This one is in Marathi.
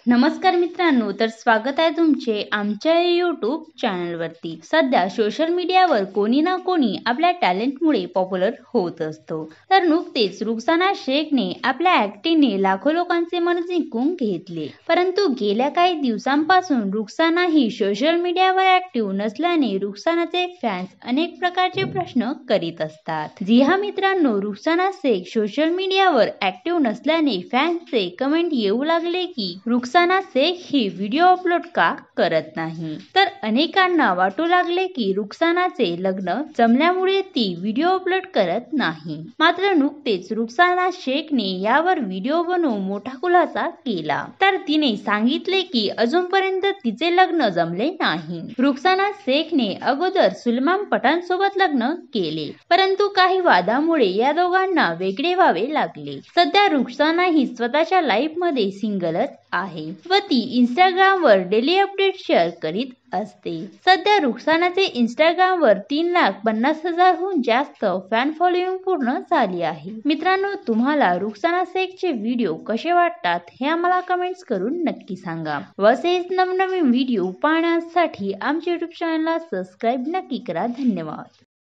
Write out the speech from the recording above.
नमस्कार मित्रांनो, तर स्वागत आहे तुमचे आमच्या YouTube चॅनलवरती। सध्या सोशल मीडियावर कोणी ना कोणी आपल्या टॅलेंटमुळे पॉप्युलर होत असतो। तर नुकतेच रुखसाना शेखने आपल्या ऍक्टिंगने लाखो लोकांचे मन जिंकून घेतले। परंतु गेल्या काही दिवसांपासून रुखसाना ही सोशल मीडियावर ऍक्टिव्ह नसल्याने रुखसानाचे फॅन्स अनेक प्रकारचे प्रश्न करीत असतात। जी हा मित्रांनो, रुखसाना शेख सोशल मीडियावर ऍक्टिव्ह नसल्याने फॅन्सचे कमेंट येऊ लागले की रुखसाना शेख ही व्हिडिओ अपलोड का करत नाही। तर अनेकांना वाटू लागले की रुखसानाचे लग्न जमल्यामुळे ती व्हिडिओ अपलोड करत नाही। मात्र नुकतेच रुखसाना शेखने यावर व्हिडिओ बनवून मोठा खुलासा केला। तर तिने सांगितले की अजूनपर्यंत तिचे लग्न जमले नाही। रुखसाना शेखने अगोदर सलमान पठाण सोबत लग्न केले, परंतु काही वादामुळे या दोघांना वेगळे व्हावे लागले। सध्या रुखसाना ही स्वतःच्या लाईफ मध्ये सिंगलच आहे व ती इंस्टाग्रामवर डेली अपडेट शेअर करीत असते। सध्या रुखसानाचे इंस्टाग्रामवर 3,50,000हून जास्त फॅन फॉलोइंग पूर्ण झाली आहे। मित्रांनो, तुम्हाला रुखसाना शेखचे व्हिडिओ कसे वाटतात हे आम्हाला कमेंट्स करून नक्की सांगा। व असेच नवनवीन व्हिडिओ पाहण्यासाठी आमच्या YouTube चॅनलला सबस्क्राईब नक्की करा। धन्यवाद।